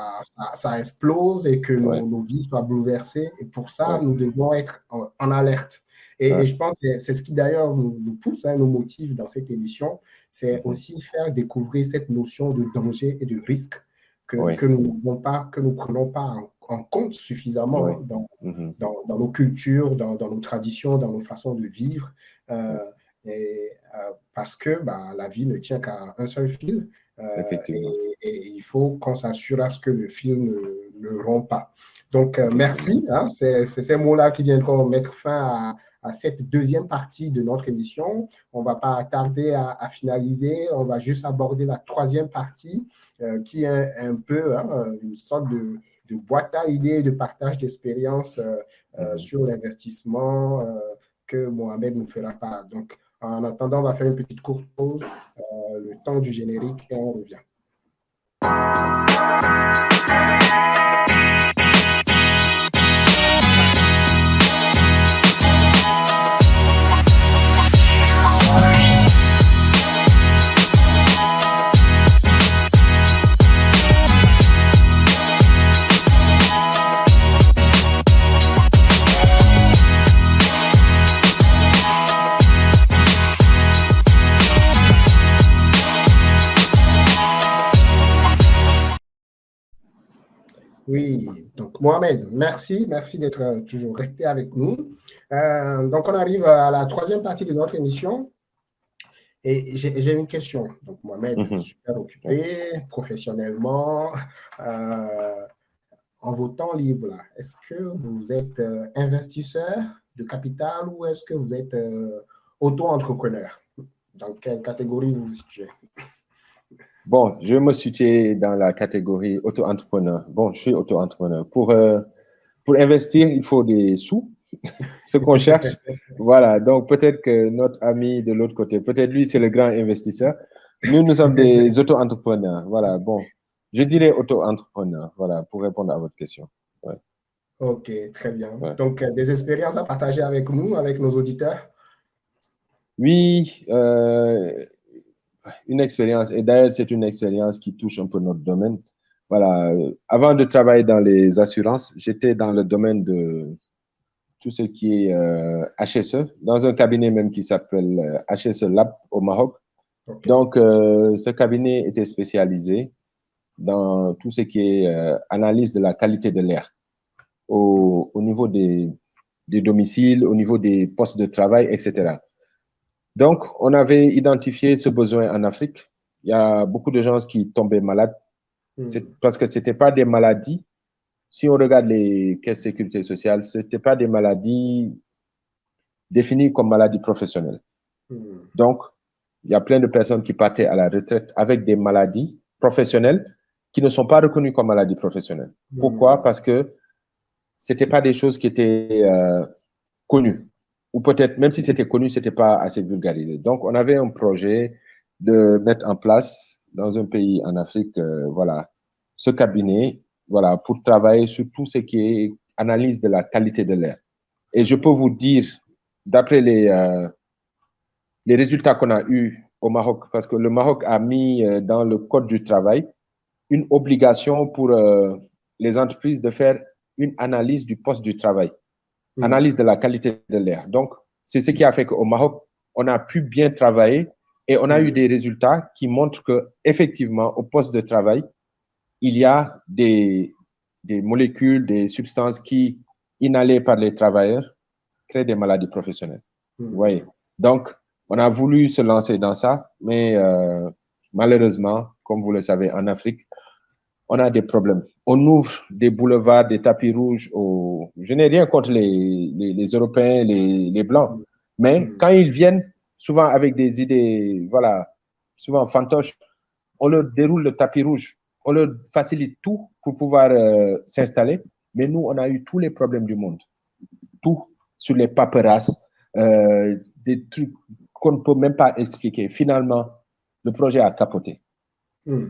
ça explose et que nos vies soient bouleversées. Et pour ça, nous devons être en alerte. Et je pense que c'est ce qui d'ailleurs nous pousse, hein, nous motive dans cette émission, c'est aussi faire découvrir cette notion de danger et de risque que nous ne prenons pas en compte suffisamment dans nos cultures, dans nos traditions, dans nos façons de vivre. Parce que bah, la vie ne tient qu'à un seul fil et il faut qu'on s'assure à ce que le fil ne rompt pas. Donc, merci. Hein, c'est ces mots-là qui viendront mettre fin à cette deuxième partie de notre émission. On ne va pas tarder à finaliser. On va juste aborder la troisième partie qui est un peu hein, une sorte de boîte à idées, de partage d'expériences sur l'investissement que Mohamed nous fera part. Donc, en attendant, on va faire une petite courte pause, le temps du générique, et on revient. Oui, donc Mohamed, merci d'être toujours resté avec nous. Donc on arrive à la troisième partie de notre émission et j'ai une question. Donc Mohamed, super occupé professionnellement, en vos temps libres, est-ce que vous êtes investisseur de capital ou est-ce que vous êtes auto-entrepreneur? Dans quelle catégorie vous vous situez? Bon, je me situe dans la catégorie auto-entrepreneur. Bon, je suis auto-entrepreneur. Pour investir, il faut des sous, ce qu'on cherche. Voilà, donc peut-être que notre ami de l'autre côté, peut-être lui, c'est le grand investisseur. Nous sommes des auto-entrepreneurs. Voilà, bon, je dirais auto-entrepreneur, voilà, pour répondre à votre question. Ouais. Ok, très bien. Ouais. Donc, des expériences à partager avec nous, avec nos auditeurs? Oui, une expérience, et d'ailleurs, c'est une expérience qui touche un peu notre domaine. Voilà, avant de travailler dans les assurances, j'étais dans le domaine de tout ce qui est HSE, dans un cabinet même qui s'appelle HSE Lab au Maroc. Okay. Donc, ce cabinet était spécialisé dans tout ce qui est analyse de la qualité de l'air au niveau des domiciles, au niveau des postes de travail, etc. Donc, on avait identifié ce besoin en Afrique. Il y a beaucoup de gens qui tombaient malades parce que ce n'étaient pas des maladies. Si on regarde les caisses de sécurité sociale, ce n'étaient pas des maladies définies comme maladies professionnelles. Donc, il y a plein de personnes qui partaient à la retraite avec des maladies professionnelles qui ne sont pas reconnues comme maladies professionnelles. Pourquoi? Parce que ce n'étaient pas des choses qui étaient connues. Ou peut-être, même si c'était connu, ce n'était pas assez vulgarisé. Donc, on avait un projet de mettre en place dans un pays en Afrique, voilà, ce cabinet, voilà, pour travailler sur tout ce qui est analyse de la qualité de l'air. Et je peux vous dire, d'après les résultats qu'on a eus au Maroc, parce que le Maroc a mis dans le Code du travail une obligation pour les entreprises de faire une analyse du poste du travail, analyse de la qualité de l'air. Donc, c'est ce qui a fait qu'au Maroc, on a pu bien travailler et on a eu des résultats qui montrent qu'effectivement, au poste de travail, il y a des molécules, des substances qui, inhalées par les travailleurs, créent des maladies professionnelles. Vous voyez? Donc, on a voulu se lancer dans ça, mais malheureusement, comme vous le savez, en Afrique, on a des problèmes. On ouvre des boulevards, des tapis rouges. Je n'ai rien contre les Européens, les Blancs, mais quand ils viennent, souvent avec des idées, voilà, souvent fantoches, on leur déroule le tapis rouge, on leur facilite tout pour pouvoir s'installer, mais nous, on a eu tous les problèmes du monde. Tout sur les paperasses, des trucs qu'on ne peut même pas expliquer. Finalement, le projet a capoté.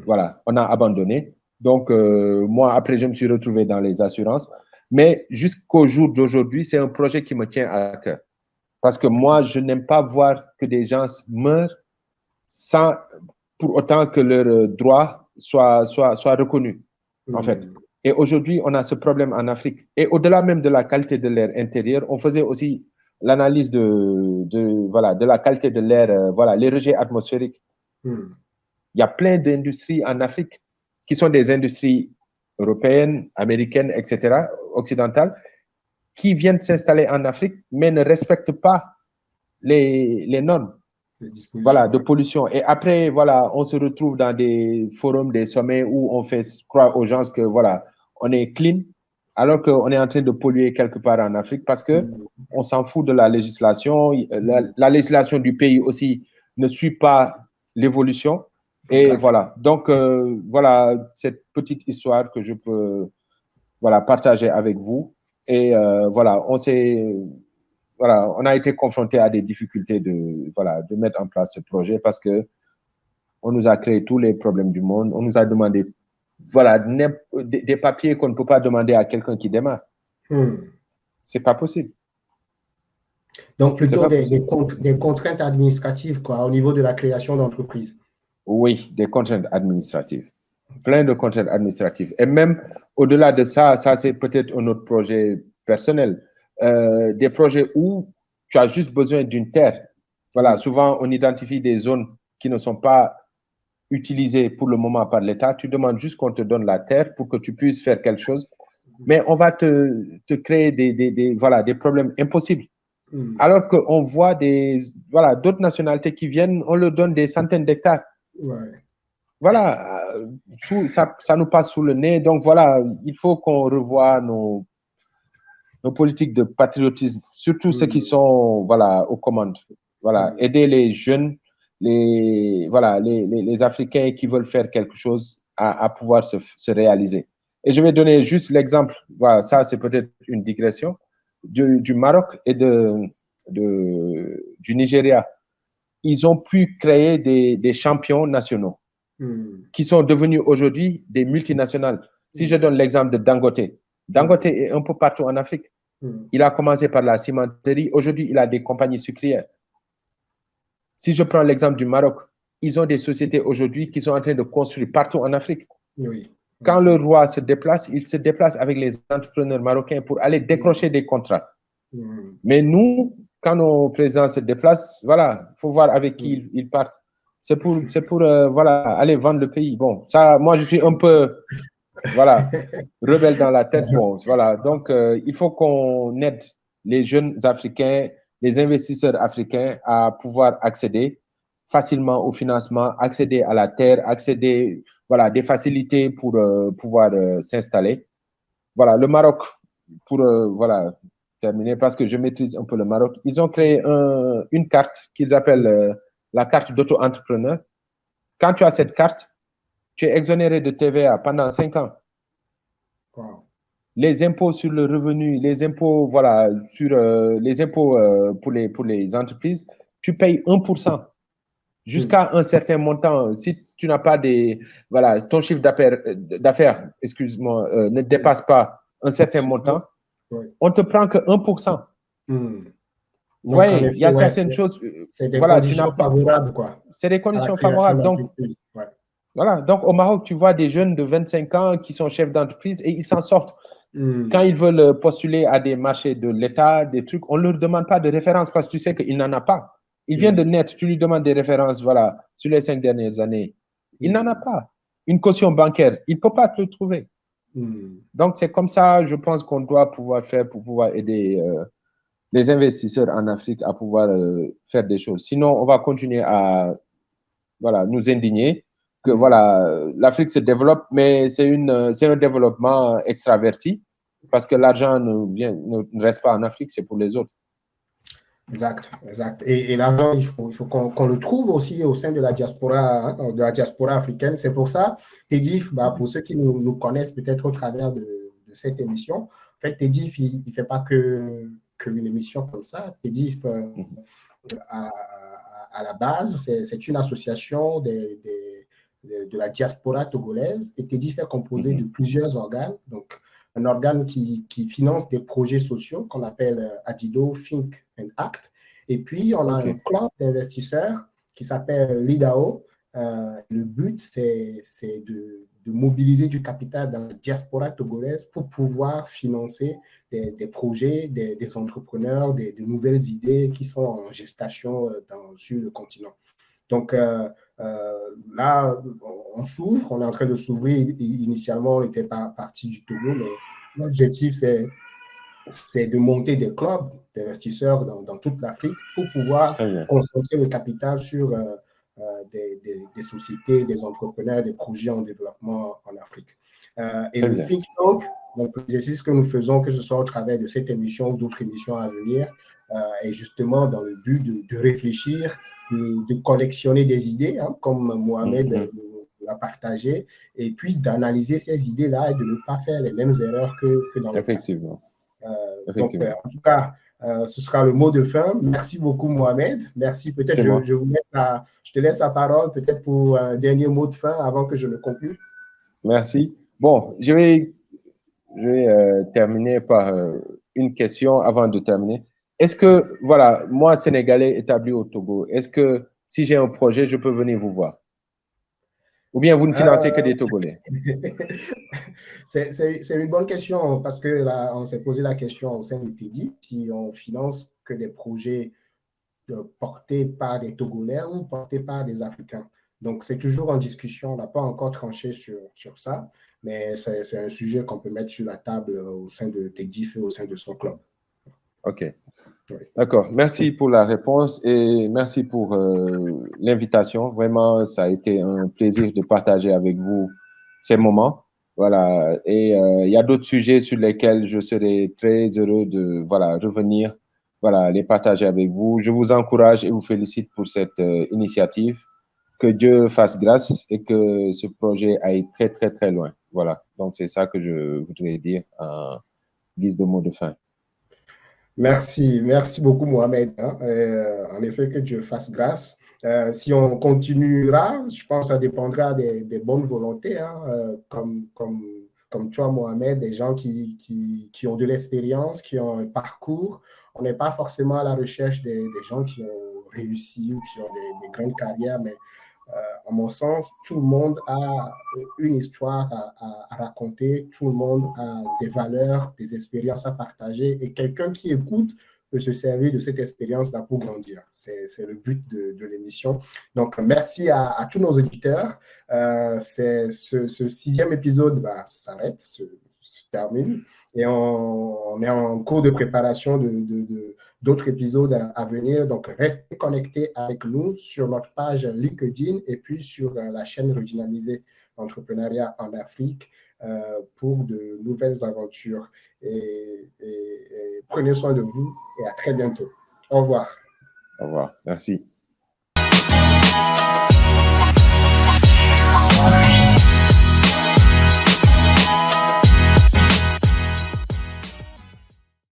Voilà, on a abandonné. Donc, moi, après, je me suis retrouvé dans les assurances. Mais jusqu'au jour d'aujourd'hui, c'est un projet qui me tient à cœur. Parce que moi, je n'aime pas voir que des gens meurent sans pour autant que leurs droits soient reconnus, en fait. Et aujourd'hui, on a ce problème en Afrique. Et au-delà même de la qualité de l'air intérieur, on faisait aussi l'analyse de la qualité de l'air, les rejets atmosphériques. Il y a plein d'industries en Afrique qui sont des industries européennes, américaines, etc., occidentales, qui viennent s'installer en Afrique, mais ne respectent pas les normes de pollution. Et après, on se retrouve dans des forums, des sommets où on fait croire aux gens que, on est clean, alors qu'on est en train de polluer quelque part en Afrique parce qu'on s'en fout de la législation. La législation du pays aussi ne suit pas l'évolution. Et voilà. Donc, cette petite histoire que je peux partager avec vous. Et on a été confronté à des difficultés de mettre en place ce projet parce que on nous a créé tous les problèmes du monde. On nous a demandé des papiers qu'on ne peut pas demander à quelqu'un qui démarre. C'est pas possible. Donc, plutôt des contraintes administratives au niveau de la création d'entreprise. Oui, des contraintes administratives. Plein de contraintes administratives. Et même au-delà de ça, c'est peut-être un autre projet personnel. Des projets où tu as juste besoin d'une terre. Souvent, on identifie des zones qui ne sont pas utilisées pour le moment par l'État. Tu demandes juste qu'on te donne la terre pour que tu puisses faire quelque chose. Mais on va te créer des problèmes impossibles. Alors qu'on voit d'autres nationalités qui viennent, on leur donne des centaines d'hectares. Ça nous passe sous le nez. Donc, il faut qu'on revoie nos politiques de patriotisme, surtout ceux qui sont aux commandes. Aider les jeunes, les Africains qui veulent faire quelque chose à pouvoir se réaliser. Et je vais donner juste l'exemple, ça c'est peut-être une digression, du Maroc et du Nigeria. Ils ont pu créer des champions nationaux qui sont devenus aujourd'hui des multinationales. Si je donne l'exemple de Dangote, Dangote est un peu partout en Afrique. Il a commencé par la cimenterie. Aujourd'hui, il a des compagnies sucrières. Si je prends l'exemple du Maroc, ils ont des sociétés aujourd'hui qui sont en train de construire partout en Afrique. Quand le roi se déplace, il se déplace avec les entrepreneurs marocains pour aller décrocher des contrats. Mais nous, quand nos présidents se déplacent, il faut voir avec qui ils partent. C'est pour aller vendre le pays. Bon, ça, moi, je suis un peu rebelle dans la tête. Bon, donc, il faut qu'on aide les jeunes Africains, les investisseurs africains à pouvoir accéder facilement au financement, accéder à la terre, accéder, des facilités pour pouvoir s'installer. Le Maroc, pour terminer, parce que je maîtrise un peu le Maroc, ils ont créé une carte qu'ils appellent la carte d'auto-entrepreneur. Quand tu as cette carte, tu es exonéré de TVA pendant 5 ans. Les impôts sur le revenu, les impôts, sur les impôts pour les entreprises, tu payes 1%. Jusqu'à un certain montant. Si tu n'as pas ton chiffre d'affaires, excuse-moi, ne dépasse pas un certain montant, on te prend que 1%. Vous voyez, il y a certaines choses. C'est des conditions favorables, C'est des conditions favorables. Donc, au Maroc, tu vois des jeunes de 25 ans qui sont chefs d'entreprise et ils s'en sortent. Quand ils veulent postuler à des marchés de l'État, des trucs, on ne leur demande pas de référence parce que tu sais qu'il n'en a pas. Il vient de naître, tu lui demandes des références, voilà, sur les 5 dernières années. Il n'en a pas. Une caution bancaire, il ne peut pas te le trouver. Donc, c'est comme ça, je pense qu'on doit pouvoir faire pour pouvoir aider les investisseurs en Afrique à pouvoir faire des choses. Sinon, on va continuer à voilà, nous indigner que voilà, l'Afrique se développe, mais c'est un développement extraverti parce que l'argent ne reste pas en Afrique, c'est pour les autres. Exact, exact. Et l'argent, il faut qu'on le trouve aussi au sein de la diaspora africaine. C'est pour ça, TEDIF, pour ceux qui nous connaissent peut-être au travers de cette émission, en fait, TEDIF, il ne fait pas que une émission comme ça. TEDIF, à la base, c'est une association de la diaspora togolaise. Et TEDIF est composé de plusieurs organes. Donc, un organe qui finance des projets sociaux qu'on appelle Adido, Think and Act. Et puis, on a un club d'investisseurs qui s'appelle l'IDAO. Le but, c'est de mobiliser du capital dans la diaspora togolaise pour pouvoir financer des projets, des entrepreneurs, de nouvelles idées qui sont en gestation sur le continent. Donc, là, on s'ouvre, on est en train de s'ouvrir. Initialement, on n'était pas parti du Togo, mais l'objectif, c'est de monter des clubs d'investisseurs dans toute l'Afrique pour pouvoir concentrer le capital sur des sociétés, des entrepreneurs, des projets en développement en Afrique. Et le Think Tank, donc l'exercice que nous faisons, que ce soit au travers de cette émission ou d'autres émissions à venir, est justement dans le but de réfléchir, de collectionner des idées, comme Mohamed l'a partagé, et puis d'analyser ces idées-là et de ne pas faire les mêmes erreurs que dans le passé. Donc, en tout cas, ce sera le mot de fin. Merci beaucoup, Mohamed. Merci. Peut-être je te laisse la parole, peut-être pour un dernier mot de fin avant que je ne conclue. Merci. Bon, je vais terminer par une question avant de terminer. Est-ce que, voilà, moi, Sénégalais établi au Togo, est-ce que si j'ai un projet, je peux venir vous voir? Ou bien vous ne financez que des Togolais? C'est une bonne question parce que là, on s'est posé la question au sein du TEDIF si on finance que des projets portés par des Togolais ou portés par des Africains. Donc, c'est toujours en discussion. On n'a pas encore tranché sur ça, mais c'est un sujet qu'on peut mettre sur la table au sein de TEDIF et au sein de son club. OK. Oui. D'accord. Merci pour la réponse et merci pour l'invitation. Vraiment, ça a été un plaisir de partager avec vous ces moments. Voilà. Et il y a d'autres sujets sur lesquels je serai très heureux de revenir, les partager avec vous. Je vous encourage et vous félicite pour cette initiative. Que Dieu fasse grâce et que ce projet aille très, très, très loin. Voilà. Donc, c'est ça que je voudrais dire en guise de mot de fin. Merci beaucoup Mohamed. En effet, que Dieu fasse grâce. Si on continuera, je pense que ça dépendra des bonnes volontés, comme toi Mohamed, des gens qui ont de l'expérience, qui ont un parcours. On n'est pas forcément à la recherche des gens qui ont réussi ou qui ont des grandes carrières, mais à mon sens, tout le monde a une histoire à raconter, tout le monde a des valeurs, des expériences à partager et quelqu'un qui écoute peut se servir de cette expérience-là pour grandir. C'est le but de l'émission. Donc, merci à tous nos auditeurs. Ce 6e épisode s'arrête, se termine et on est en cours de préparation d'autres épisodes à venir. Donc, restez connectés avec nous sur notre page LinkedIn et puis sur la chaîne Régionalisée Entrepreneuriat en Afrique pour de nouvelles aventures. Et prenez soin de vous et à très bientôt. Au revoir. Au revoir. Merci.